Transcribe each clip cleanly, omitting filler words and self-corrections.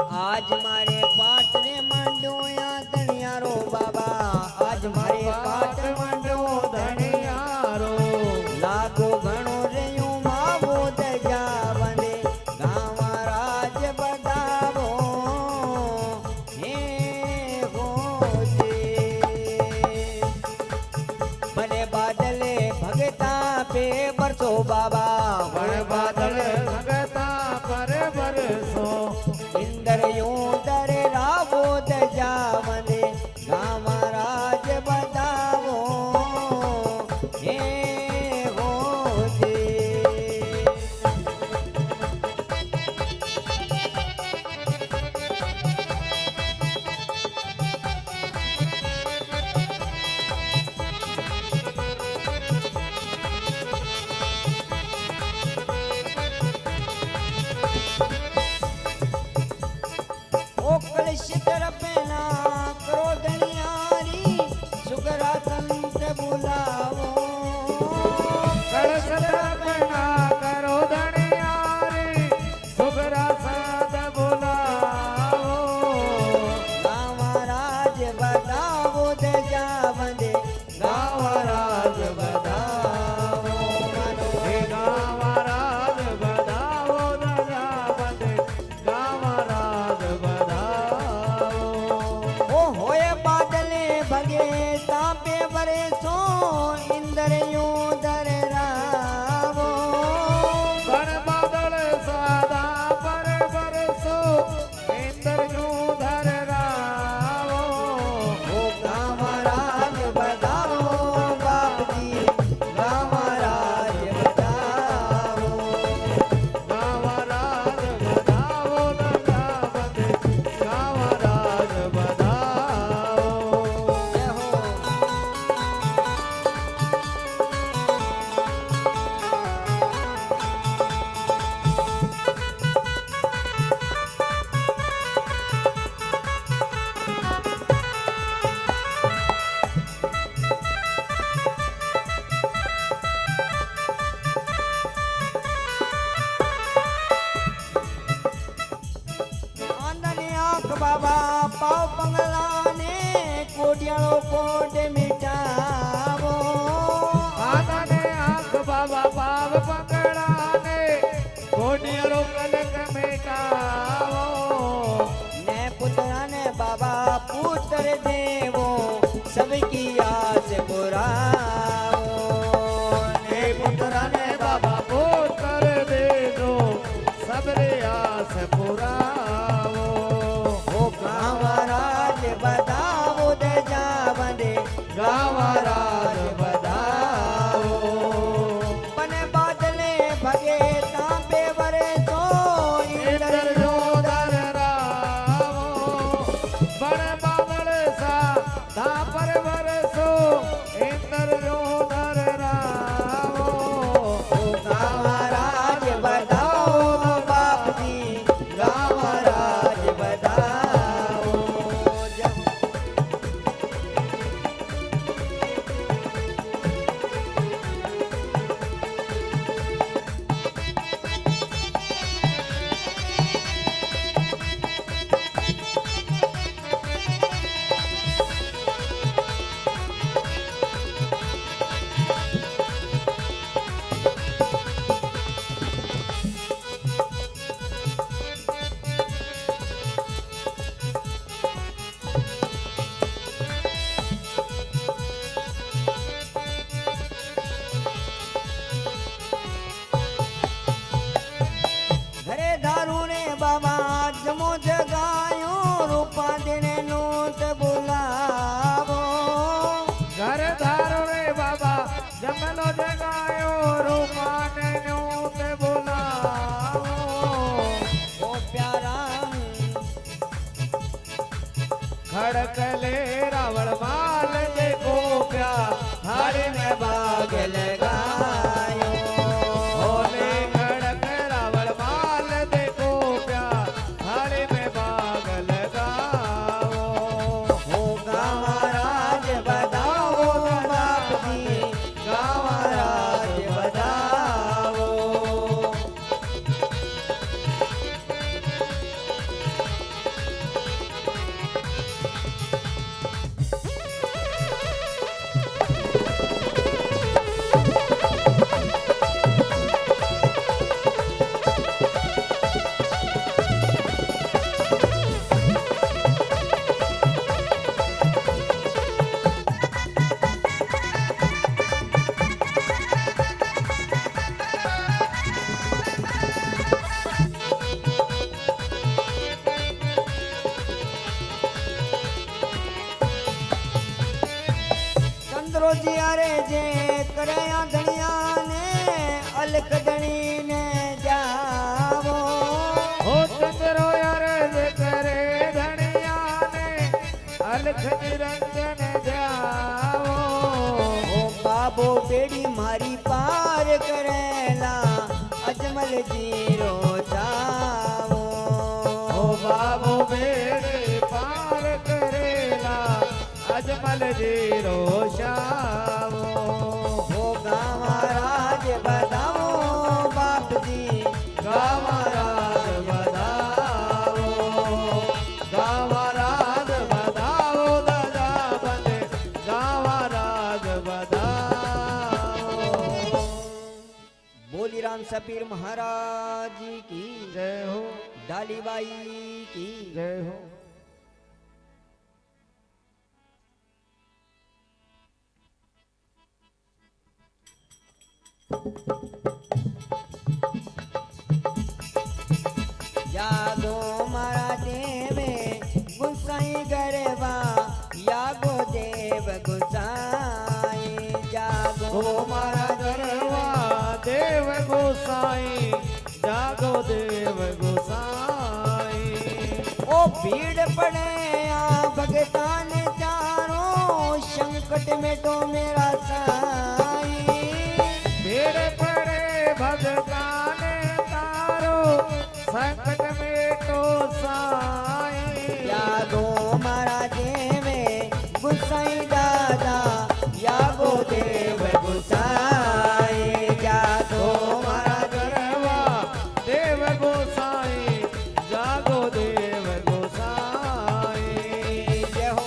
आज मारे पाट रे मंडो या धनियारो बाबा आज मारे पाट मंडो धनियारो लागो घणो रेयो मावो दजा वने गाँव राज बदावो हे गोजे भले बादले भगता पे बरसो बाबा बड़े बादल भगता पर बरसो इंद्र यूं दर रावो दजा वने गाँव राज बदावो हे गोजे ओ कलश तरपेना करो धनियारी सुगरा संत बुलावो कलश तरपना करो धनियारी सुगरा साध बुलाओ गाँव राज बदावो दजा वने गाँव राज बदावो मानो हे गाँव राज बधाओ दया बंदे गाँव राज बधाओ ओ होए बादले भगे तापे बरे सो इंद्र यूं दर रावो बड़ बादल सादा पर बरसो इंद्र यूं धर रावो ओ गाँव राज बदावो बाप जी गाँव राज बदावो गाँव राज बधाओ दया बंदे गाँव राज बधाओ जय हो आंदने आँख बाबा पाव पंगला ने कोडियालो कोड मिटावो आदने आँख बाबा पाव पकड़ाने कोडियरो कलक मिटाओ ने पुत्रा ने बाबा पुत्र देवो सबकी आस पुरावो हे पुत्र ने बाबा पुत्र दे दो सबरे आस पुराओ ओ गाँव राज बदावो दजा वने गाँव राज बधाओ बने बादले भगे तांबे बरे सो इंद्र इंद्र जो धर रावो बड़ बादल सा धा पर बरसो इंद्र जो धर रावो ओ गाँव राज बदाओ बाप जी गाँव राज बदाओ जय घरे दारू ने बाबा जमो जगायो रूपा देने नोट बुलावो घर धारो रे बाबा जंगलो जगायो रूपाने न्यूत बुलाओ ओ प्यारा खड़कले रावण माल देखो प्या हरे में बाग लगायो होले खड़क रावण माल देखो प्या हरे में बाग लगाओ ओ गाँव राज बदाओ बाप जी गाँव राज बदाओ रोजी अरे जे करे धनिया ने अलख धनी ने जावो हो चंद्रो अर्ज करे धनिया ने अलख निरंजन जावो ओ बाबो बेड़ी मारी पार करेला अजमल जीरो जावो ओ बाबू बेड़े पार करेला अजमल जीरो शावो ओ गावा राज बदाओ बाप जी गावा राज बधाओ गावा राज बधाओ दादा बने गावा राज बधाओ बोली राम सपीर महाराज की जय हो डालीबाई की जय हो जागो मारा देवे गुसाई गरबा यागो देव गुसाई जागो गो मारा गरवा देव गोसाई जागो देव गोसाई ओ भीड़ पड़े आ भगतान चारों संकट में तो मेरा साई भीड़ पड़े भगतान तारो संकट में तो साई यागो मारा देवे गुसाई दादा यागो देव गुसाई जागो मारा गरवा देव गोसाई जागो देव गोसाई जय हो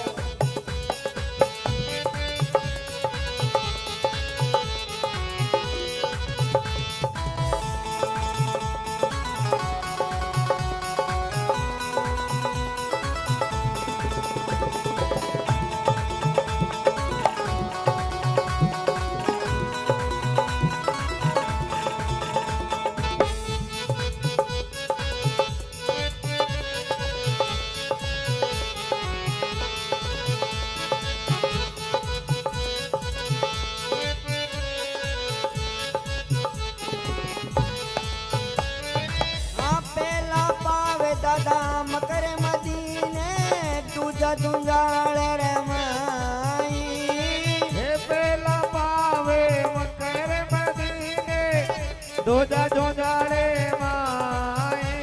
पेला पावे दादा मकर मदीने दूजा दुंजाल रे माई हे पेला पावे मकर मदीने दोजा जोजाड़े माए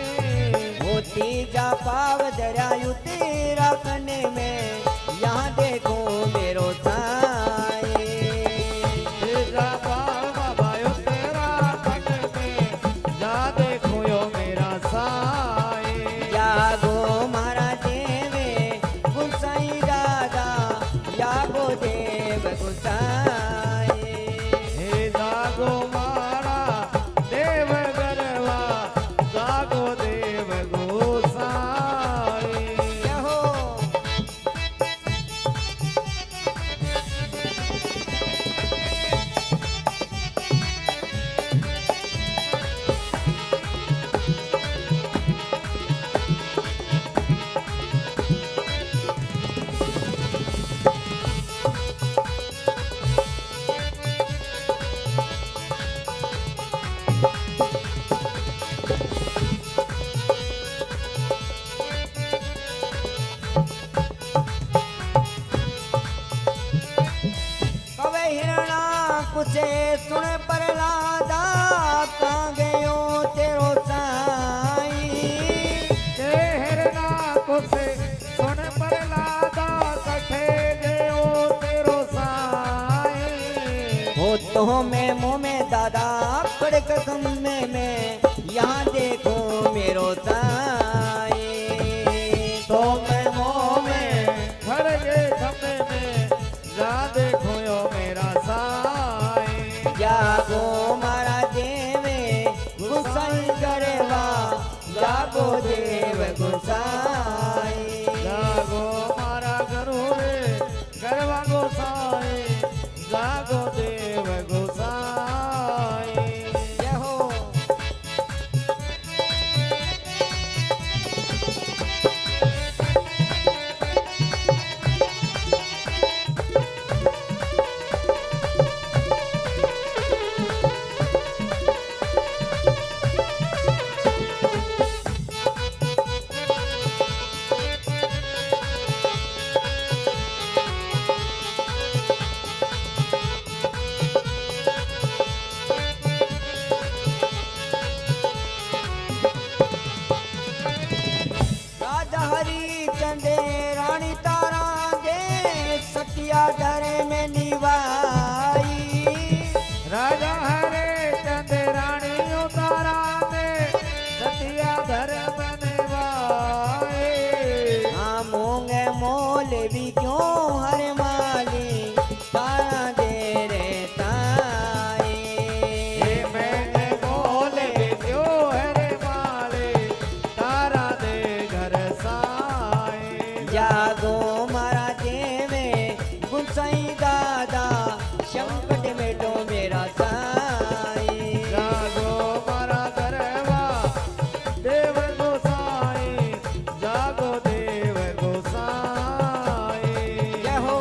होती जा पाव दरियायु तेरा कने में यहाँ देखो मेरो साई तेरा बाबा भायो तेरा पट में जा देखो यो मेरा साई यागो मारा देवे गुसाई दादा यागो देव गुसाई हे जागो मारा देव गरवा जागो देव गोसाई जय हो कवे हिरणा कुछे सुन पर लादा कहाँ गयो तेरो साई ते हिरना कुसे सुन पर लादा कठे गयो तेरो साई हो तो मैं मुँह में दादा कड़क गम्मे में यहाँ देखो मेरो साई तो मैं मोह में खड़ गए खम्बे में जा देखो यो मेरा साई जागो मारा देवे गुसाई गरबा जागो देव गुसाई जागो मारा गरु रे गरवा गोसाई जागो देव गोसाई जय हो धर्म निभाई। राजा हरे चंद रानी उतारा ने सतिया धर्म निभाए। हाँ मोंगे मोल भी क्यों हर माली तारा दे रे ताई। मैंने बोले क्यों हरे माले तारा दे घर साए। जागो मारा देवे गुसाई दादा संकट मेटो मेरा साई। जागो मारा गरबा देव गोसाई, जागो देव गोसाई। जय हो।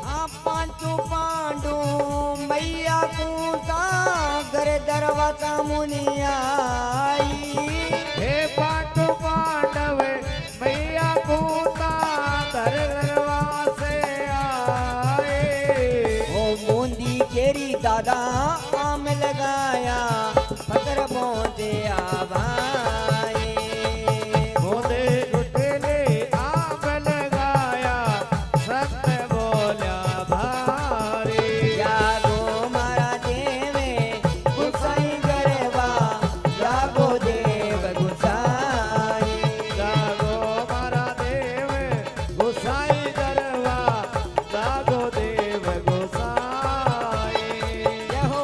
हाँ पांचों पांडु मैया कूता घर दरवाजा मुनिया आई। हे पांडु पांडव मैया कूता धर गरबा से आए। ओ बूंदी केरी दादा आम लगाया फकर पहुंचे आभाई। बोले उठले आम लगाया संत बोला भारी। जागो मारा देवे गुसाई गरबा जागो देव गुसाई। जागो मारा देव गोसाई गरबा, जागो देव गोसाई। जय हो।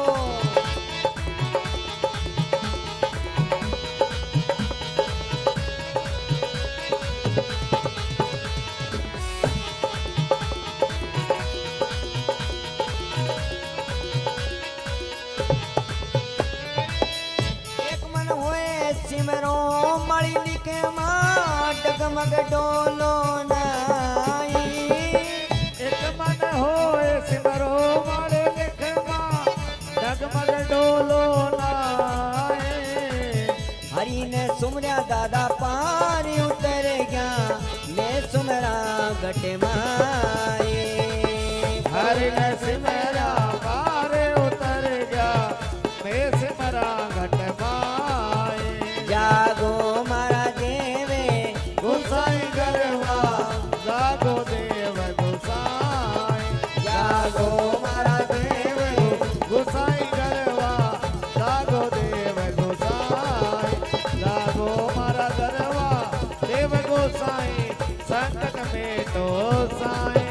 एक मन होए सिमरो मणि लिखे मां डगमग डोलो नाई। एक मन होए सिमरो मारे लिखवा, डगमग डोलो लाए। हरि ने सुमरा दादा पार उतर गया मैं सुमरा गट माए। हरि न सिमरा पार उतर जा, मैं सिमरा घट माए। जागो मारा देवे गोसाई गरबा, जागो देव गोसाई। जागो मारा देव गोसाई गरबा, जागो देव गोसाई। जागो मारा गरबा देव गोसाई, संकट में तो साई।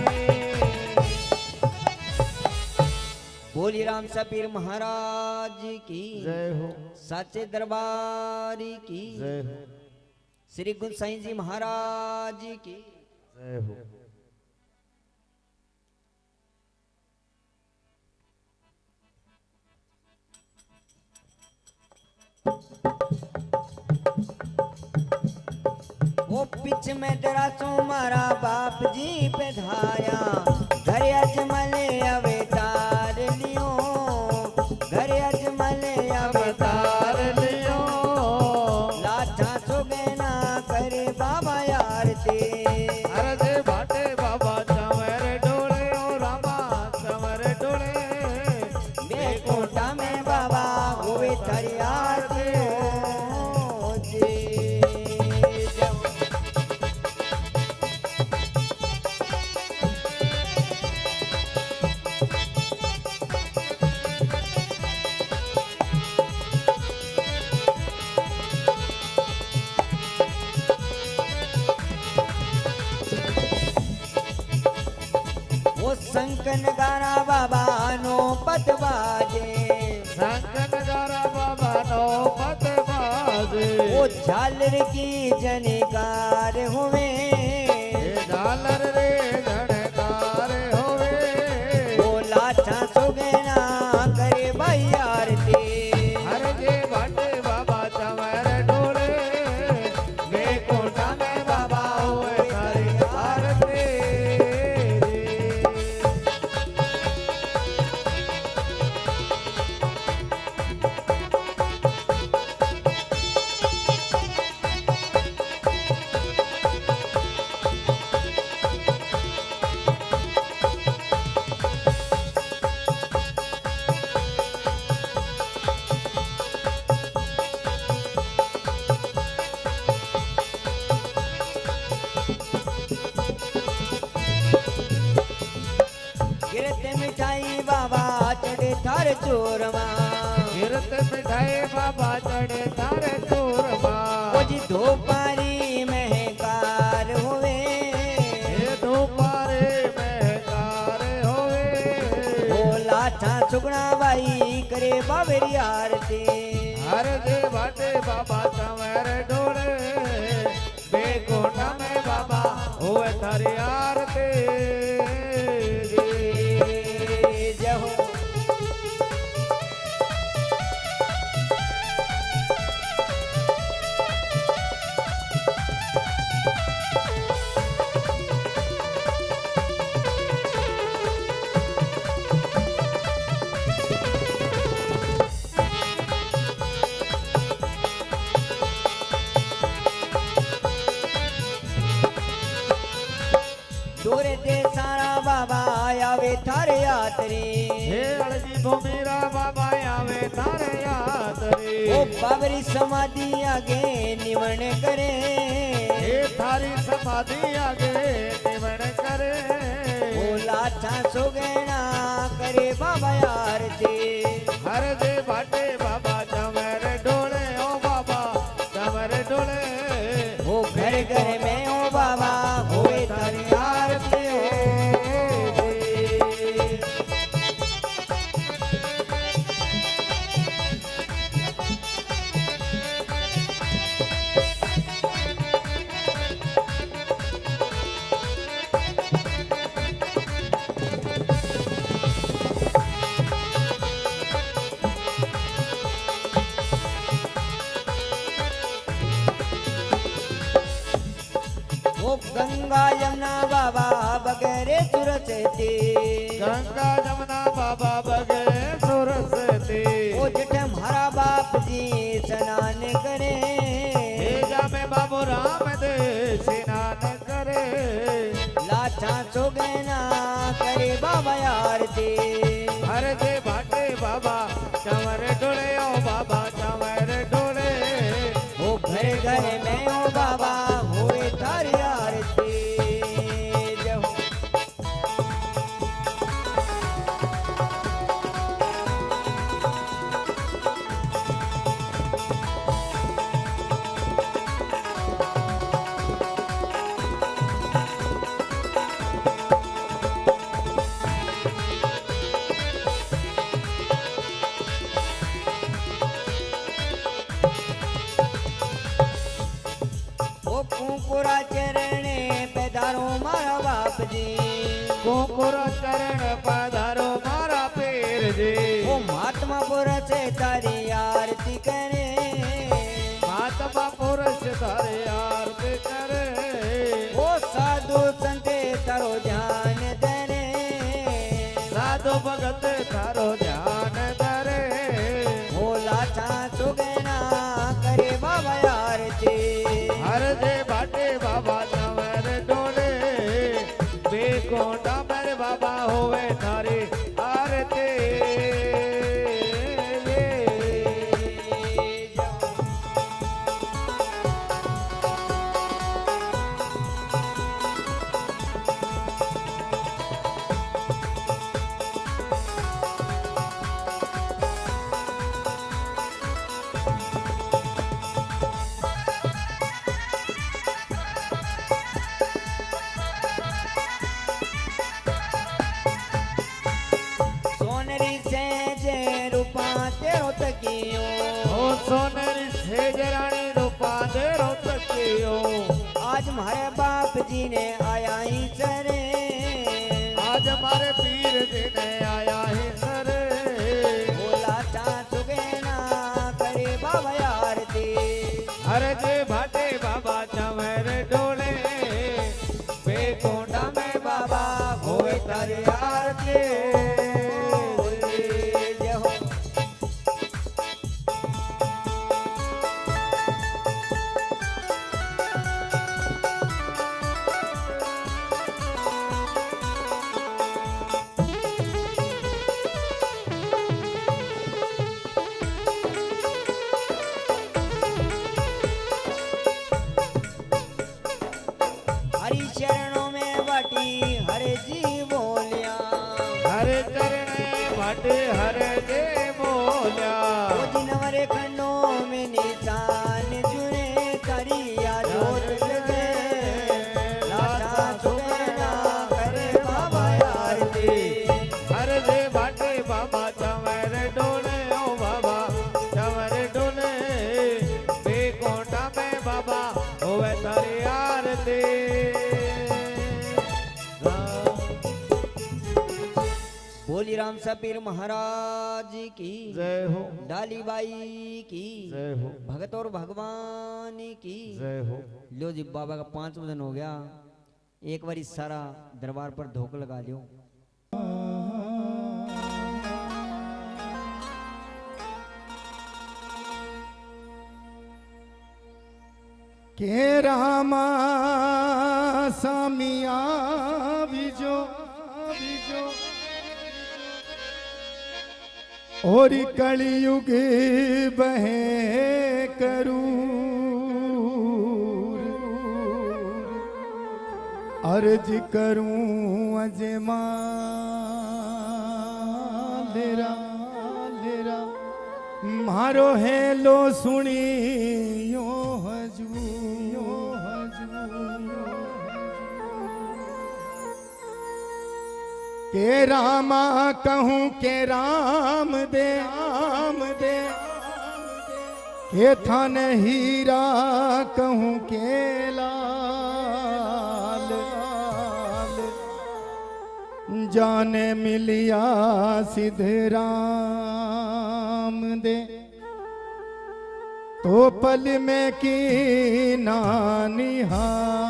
बोली राम सबीर महाराज की जय हो, साचे दरबार की जय हो, श्री गुरु साईं जी महाराज की जय हो। वो पिछ में तेरा मारा बाप जी पे धाया घर अजमले अवतार लियो घर अजमले अवतार अवतार लियो, लाठा सुगना करे बाबा यार ते अरजे भाटे बाबा चंवर डोले, ओ रामा चंवर डोले। मैं कोटा में बाबा हुए थरिया ते हो जी। वो संकन गारा बाबा नो पत बाजे संकट जरा बाबा नो मत बाजे। वो झालर की जनकार हुए ये झालर रे झनकार होवे, वो लाठा सुगना करे भाई आरती हर जे भाटे मिठाई बाबा चढ़े थार चोरमा कीरत मिठाई बाबा चढ़े थारे चूरमा ओ जी धोपारी महकार होवे हे धोपारे महकार होवे ओ लाठा सुगना बाई करे बाबेरी आरती हर दे भाटे बाबा तमर डोले बेकोटा में बाबा होवे थारी आरती जय हो दूर ते सारा बाबा आवे थारे यात्री हे अड़जी भूमिरा बाबा आवे थारे यात्री ओ बाबरी समाधि आगे निवण करे हे थारी समाधि आगे निवण करे ओ लाठा सुगना करे बाबा आरती हर दे भाटे बाबा तमर डोले ओ बाबा तमर डोले ओ घर घर में ओ बाबा होए थारी आरती ओ गंगा यमुना बाबा बगैरे सुरसती गंगा जमुना बाबा बगे सुरसती ओ जेठ हमारा बाप जी स्नान करे हे जामे बाबू राम दे स्नान करे लाठा सुगना करे बाबा आरती हर दे भाटे बाबा चमर डोले ओ बाबा चमर डोले ओ घर घर में ओ बाबा होए थारी आरती जय हो ओ कुंकुरा चरणे पैदारो मारा बाप जी कुकुर चरण पधारो मारा पीर जी ओ महात्मा पुरुष तारी आरती करे महात्मा पुरुष तारे आरती करे ओ साधु संते तारो ध्यान धरे साधु भगत थारो ध्यान धरे ओ लाठा सुगना करे बाबा आरती हर दे भाटे बाबा तमर डोले बेकोटा मेरे बाबा होवे थारी आरती सोनरी से जे रूपा तेरो तकियो ओ सोनरी सेज रानी रूपा दे रोतकियो आज हमारे बाप जी ने आया ही चरे आज हमारे पीर जी ने आया ही सरे ओ लाठा सुगना करे बाबा आरती हर जे भाटे बाबा चमर डोले बेकोटा में बाबा होवे तारी आरती जय हो भाटे हर गे बोल्या ओ जिनवरे खंडों में निशान जुड़े करिया जोत जगे लाटा सुगना करे बाबा आरती हर दे भाटे बाबा चवर डोले ओ बाबा चवर डोले बेकोटा में बाबा होवे तारी आरती बोली राम सबीर महाराज की जय हो डालीबाई की जय हो भगत और भगवान की जय हो लो जी बाबा का 5 दिन हो गया एक बार सारा दरबार पर धोख लगा लियो के रामा सामिया बिजो और कलयुग बहे करूर अर्ज करूं अजमा लेरा लेरा मारो हेलो सुनी यो के रामा कहूँ के राम दे के थान हीरा कहूँ के लाल जाने मिलिया सिद्ध राम दे तो पल में की नानिहाल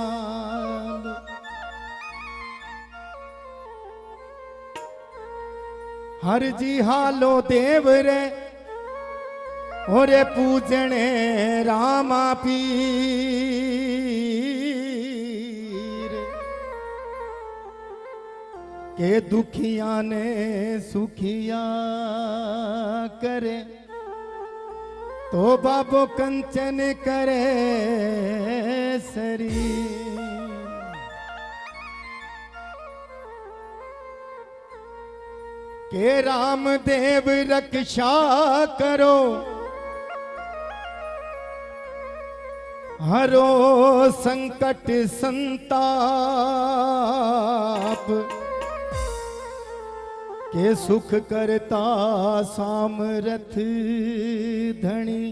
हर जी हालो देव रे और पूजने रामा पीर के दुखिया ने सुखिया करे तो बाबो कंचन करे शरीर के रामदेव रक्षा करो हरो संकट संताप के सुख करता सामरथ धनी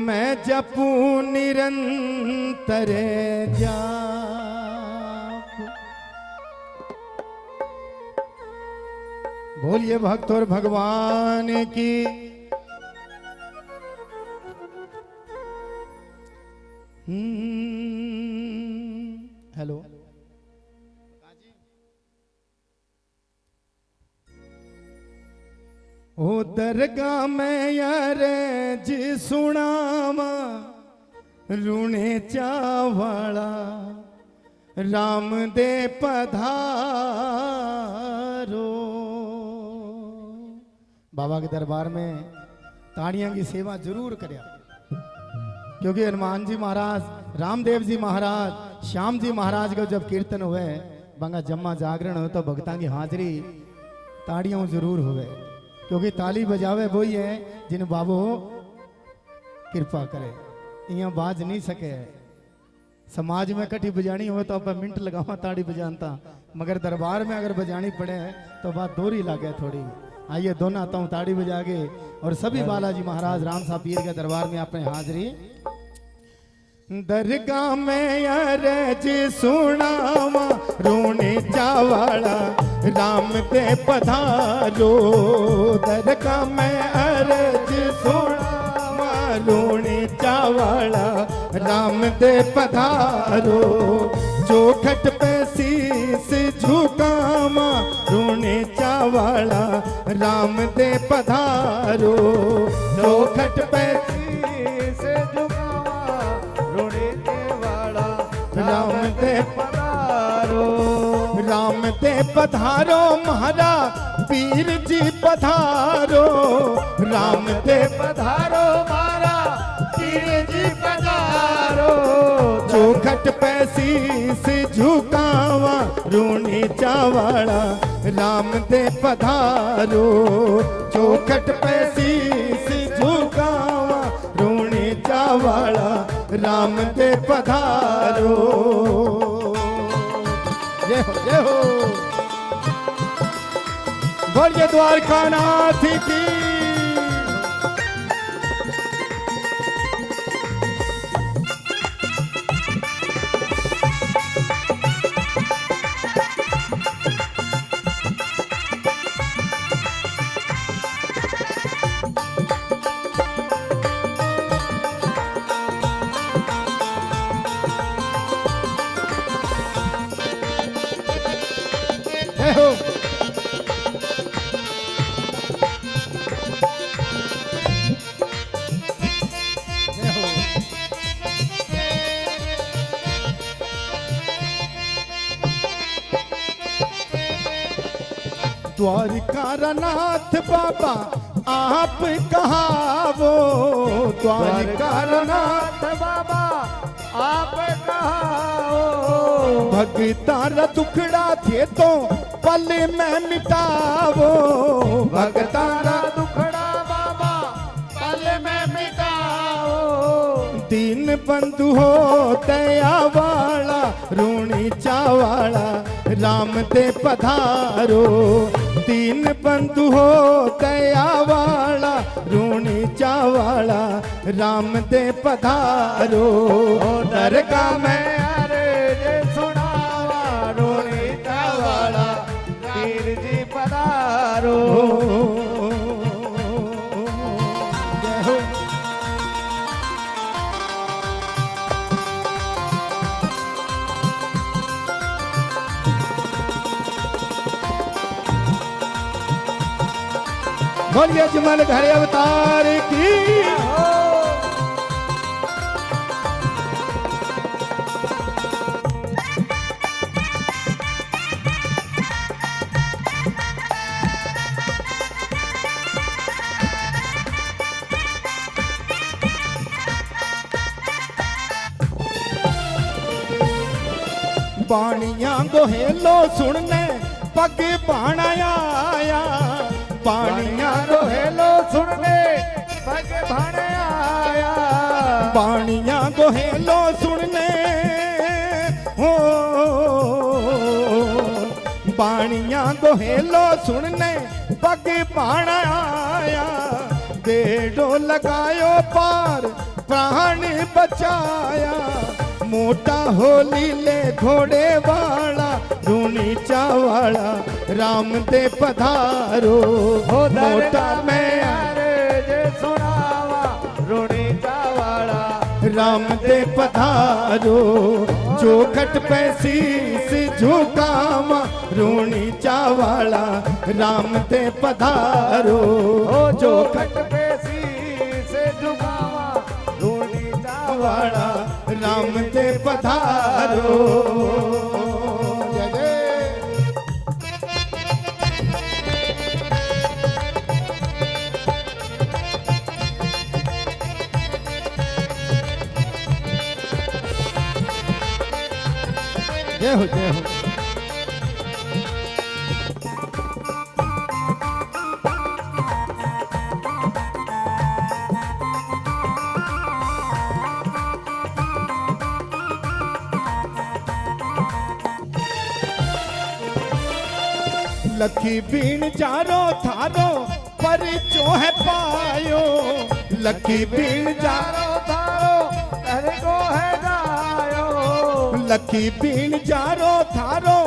मैं जपू निरंतर जाप बोलिए भक्त और भगवान की हेलो ओ दरगाह में यार जी सुनावा रूणे चावाला राम दे पधारो बाबा के दरबार में ताड़ियां की सेवा जरूर करिया क्योंकि हनुमान जी महाराज रामदेव जी महाराज श्याम जी महाराज का जब कीर्तन हुए बंगा जम्मा जागरण हो तो भक्तां की हाजिरी ताड़ियों जरूर हुए क्योंकि ताली बजावे वही है जिन बाबू कृपा करे यहाँ बाज नहीं सके समाज में कटी बजानी हो तो आप मिनट लगावा ताड़ी बजानता मगर दरबार में अगर बजानी पड़े तो बात दोहरी लगे थोड़ी आइए दोनों आता हूँ ताड़ी बजा के और सभी बालाजी महाराज राम साहब पीर के दरबार में अपने हाजिरी दरगाह में अरज सुनावा रोने चावाला राम दे पधारो दरगाह में अरज सुनावा रोने चावाला राम दे पधारो चौखट पे शीस झुकावा रोने चावाला राम दे पधारो चौखट पे शीस झुकावा रोने वाला राम दे पधारो राम दे पधारो महारा पीर जी पधारो राम दे पधारो महारा पीर जी पधारो चौखट पे शीस झुकावा रोने चावाला राम दे पधारो चौखट पे शीस झुकावा रोने चावाला राम दे पधारो। जय हो जय हो। बोलिए द्वारका नाथ की। जय हो। जय हो। द्वारिका नाथ बाबा आप कहावो द्वारिका नाथ बाबा आप कहाओ। भगतारा दुखड़ा थे तो पल में मिटावो भगतारा दुखड़ा बाबा पल में मिटाओ। दीन बंधु हो दया वाला रूणी चावाला राम दे पधारो। दीन बंधु हो दया वाला रूणी चावाला राम दे पधारो। दरगाह में अर्ज सुनावा रोने चावाला पीर जी पधारो। जय हो। बोलिए जमल घर अवतार की। बाणिया गोहेलो सुनने पग बाणाया आया। बाणिया हेलो सुनने पग भाने आया। बाणिया गोहेलो सुनने हो बाणिया गोहेलो सुनने पग बाणाया। बेड़ो लगायो पार प्राण बचाया। मोटा होली ले घोड़े वाला रूनी चावाला राम दे पधारो। मोटा में अर्ज सुनावा रोने चावाला राम दे पधारो। चौखट पे शीस झुकावा रूनी चावाला राम दे पधारो। चौखट पे शीस झुकावा रोने चावाला राम दे पधारो। जय जय। जय हो जय हो। लखी बीन चारो थारो पर चोह पायो। लखी बीन चारो थारो तेरे को है गायो। लखी बीन चारो थारो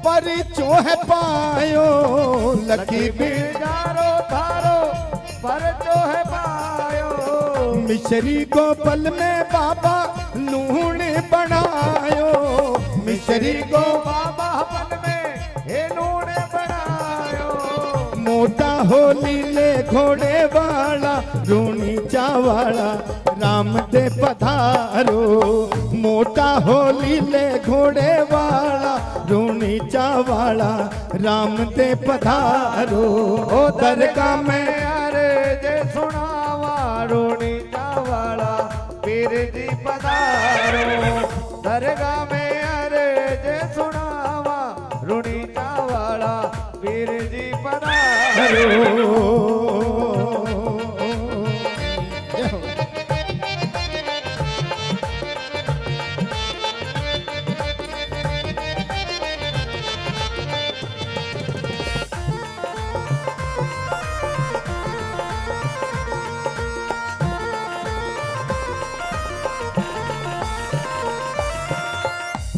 पर चोह पायो। लखी बीन चारो थारो पर चोह पायो। मिश्री को पल में बाबा लूण बनायो। मिश्री को बाबा पल में हे लूण बनायो। मोटा होली ले घोड़े वाला रूनी चावाला राम दे पधारो। मोटा होली ले घोड़े वाला रूनी चावाला राम दे पधारो। दरगाह में अर्ज सुनावा रोनी चावाला पीर जी पधारो। दरगाह में अर्ज सुनावा रोनी चावाला पीर पधारो।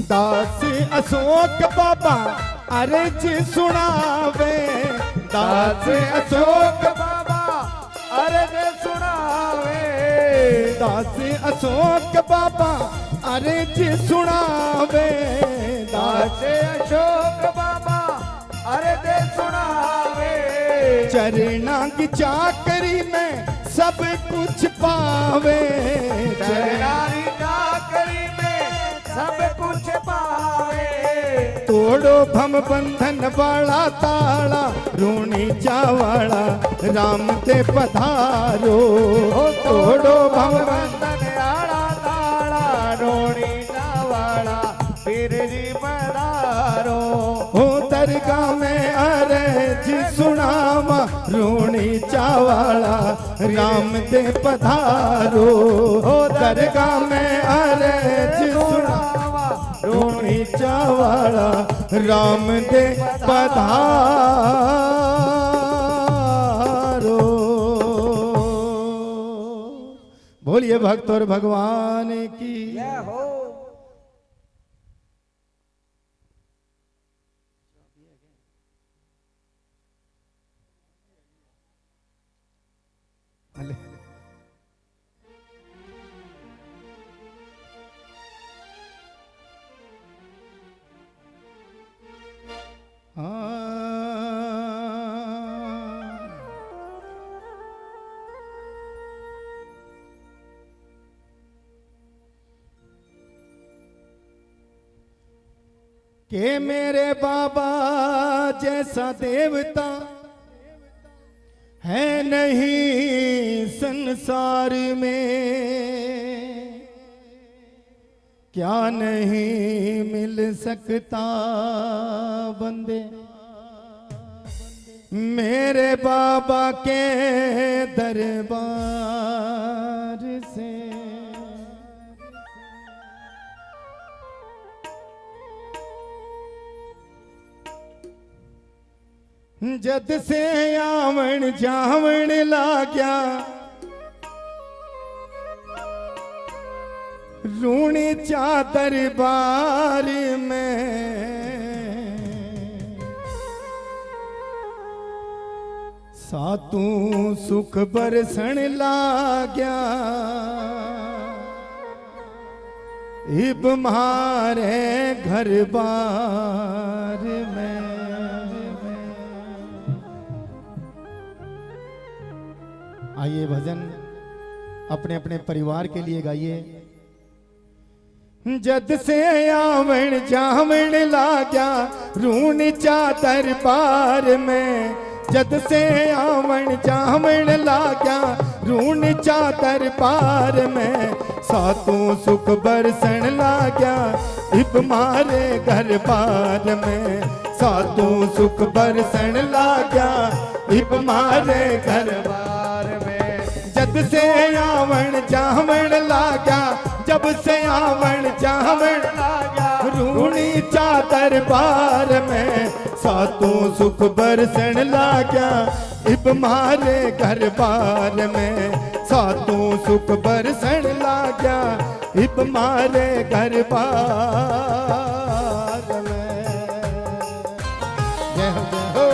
दास अशोक बाबा अर्ज सुनावे, दास अशोक बाबा अर्ज सुनावे, दास अशोक बाबा अर्ज सुनावे, दास अशोक बाबा अर्ज सुनावे। चरना की चाकरी में सब कुछ पावे, चरनारी चाकरी में सब कुछ पावे। तोड़ो भम बंधन वाला ताला, रूणी चावाला राम ते पधारो, तोड़ो भम बंधन आड़ा ताड़ा, रोणी चावाला पीर जी पधारो। हो दरगाह में अर्ज सुनावा, रूणी चावाला राम ते पधारो, हो दरगाह में अर्ज सुनावा, रूणी चावाला राम ते पधारो। बोलिए भक्त और भगवान की जय हो। के मेरे बाबा जैसा देवता है नहीं संसार में, क्या नहीं मिल सकता बंदे मेरे बाबा के दरबार से। जद से आवण जावण लाग्या, रूणी चादर बार में, सातू सुख बरसण लाग्या, इब मारे घर बार में। आइए भजन अपने अपने परिवार के लिए गाइए। जद से आवण जावण लाग्या, रूणी चादर पार में, जद से आवण जावण लाग्या, रूणी चादर पार में, सातों सुख बरसण लाग्या, इब मारे घर बार में, सातों सुख बरसण लाग्या, इब मारे घर बार में। जब से आवण जावण लाग्या, जब से आवण जावण लाग्या, रूणी चादर बार में, सातों सुख बरसण लाग्या, इब मारे घर बार में, सातों सुख बरसण लाग्या, इब मारे घर बार में। जय हो जय हो।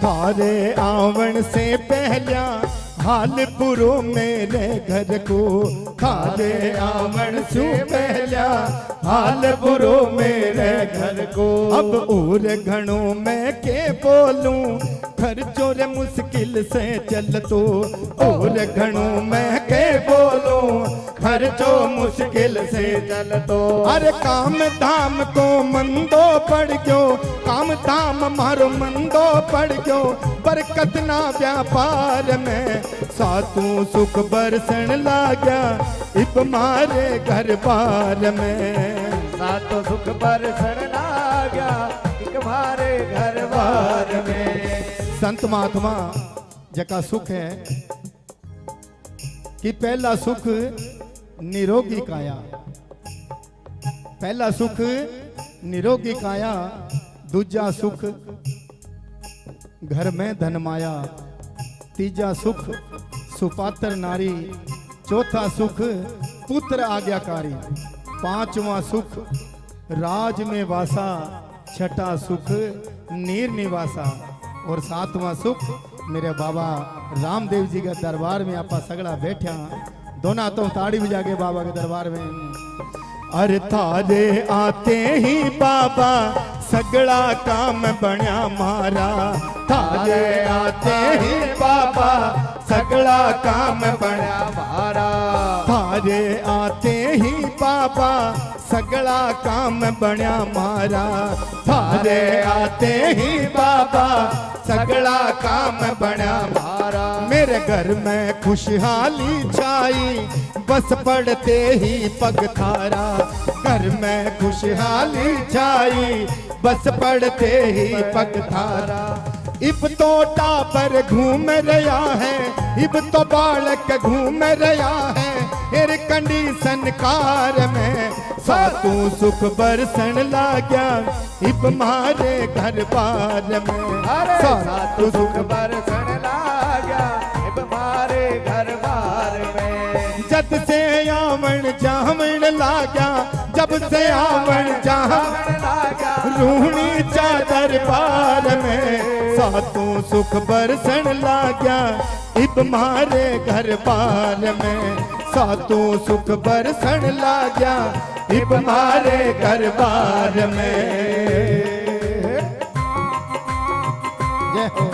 थारे आवण से पहला हाल पुरो मेरे घर को, थारे आवण से पहला हाल पुरो मेरे घर को। अब और घणों में के बोलूं, खर्चो रे मुश्किल से चल तो और घणो मैं के बोलो खर्चो मुश्किल से चल तो अरे काम धाम को मंदो पड़ गयो काम धाम मारो मंदो पड़ गयो बरकत ना व्यापार में सातू सुख बरसन लाग्या इब मारे घर बार में सातो सुख बरसन लाग्या एक मारे घर बार में। संत महात्मा जका सुख है कि पहला सुख निरोगी काया पहला सुख निरोगी काया दूजा सुख घर में धन माया तीजा सुख सुपात्र नारी चौथा सुख पुत्र आज्ञाकारी पांचवा सुख राज में वासा छठा सुख नीर निवासा और सातवां सुख मेरे बाबा रामदेव जी के दरबार में आपा सगड़ा बैठा दोनों तो ताड़ी बजा के बाबा के दरबार में अरे थारे आते ही बाबा सगड़ा काम बन्या मारा थारे आते ही बाबा सगड़ा काम बन्या मारा थारे आते ही बाबा सगड़ा काम बन्या मारा थारे आते ही बाबा सगड़ा काम बन्या मारा मेरे घर में खुशहाली छाई बस पड़ते ही पग थारा घर में खुशहाली छाई बस पड़ते ही पग थारा इब तो टापर घूम रहा है इब तो बालक घूम रहा है एयर कंडीशन कार में सातू सुख बरसन लाग्या इब मारे घर बार में अरे सातो सुख बरसन लाग्या इब मारे घर बार में। जब से आवन जावन लाग्या जब से आवन जावन लाग्या रूहनी चादर पार में सातू सुख बरसन लाग्या इब मारे घर बार में सातू सुख बरसन लाग्या इब मारे घर बार में। जय हो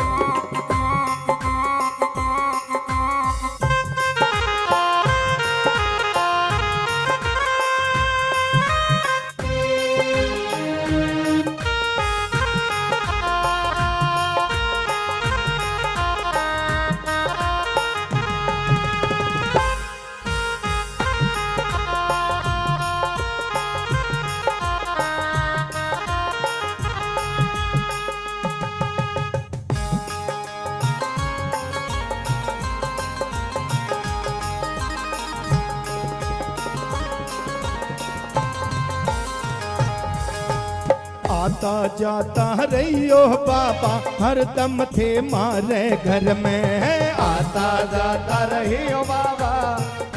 आता जाता रहियो बाबा हरदम थे मारे घर में आता जाता रही हो बाबा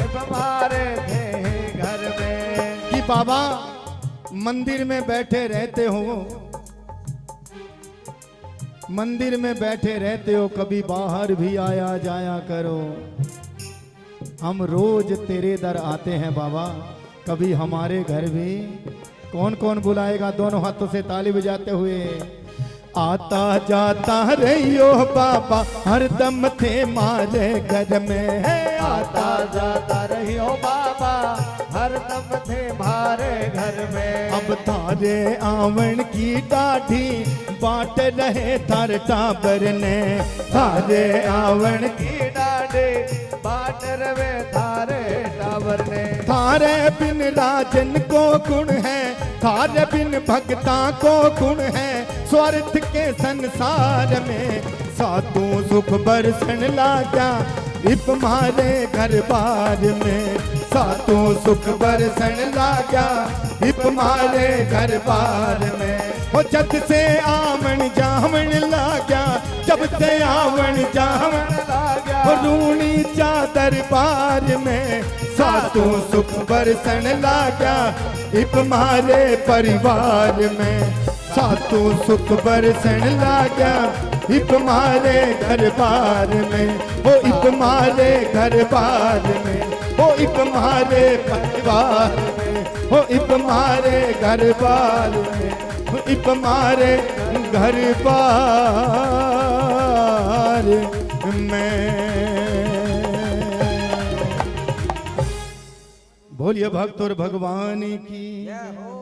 इब मारे थे घर में। कि बाबा मंदिर में बैठे रहते हो मंदिर में बैठे रहते हो कभी बाहर भी आया जाया करो हम रोज तेरे दर आते हैं बाबा कभी हमारे घर भी कौन कौन बुलाएगा दोनों हाथों से ताली बजाते हुए आता जाता रहियो बाबा हरदम थे मारे घर में आता जाता रही हो बाबा हरदम थे मारे घर में। अब थारे आवन की दाढ़ी बाट रहे थार टाबर ने थारे आवन की डाडे बाट रवे थारे टावर ने थारे बिन राजन को गुण है थारे बिन भक्ता को गुण है स्वार्थ के संसार में सातों सुख बरसन लागा इब मारे घर बार में सातों सुख बरसन लागा इब मारे घर बार में वो जब से आवन जावन लागा जब से आवन जावन लाग्या रूणी चादर पार में सातों सुख बरसन लागा इब मारे परिवार में सातों सुख बरसन लागा इब मारे घर बार में ओ इब मारे घर बार में ओ इब मारे परिवार में ओ इब मारे घर बार में ओ इब मारे घर बार बोलिए भक्त और भगवान की जय हो।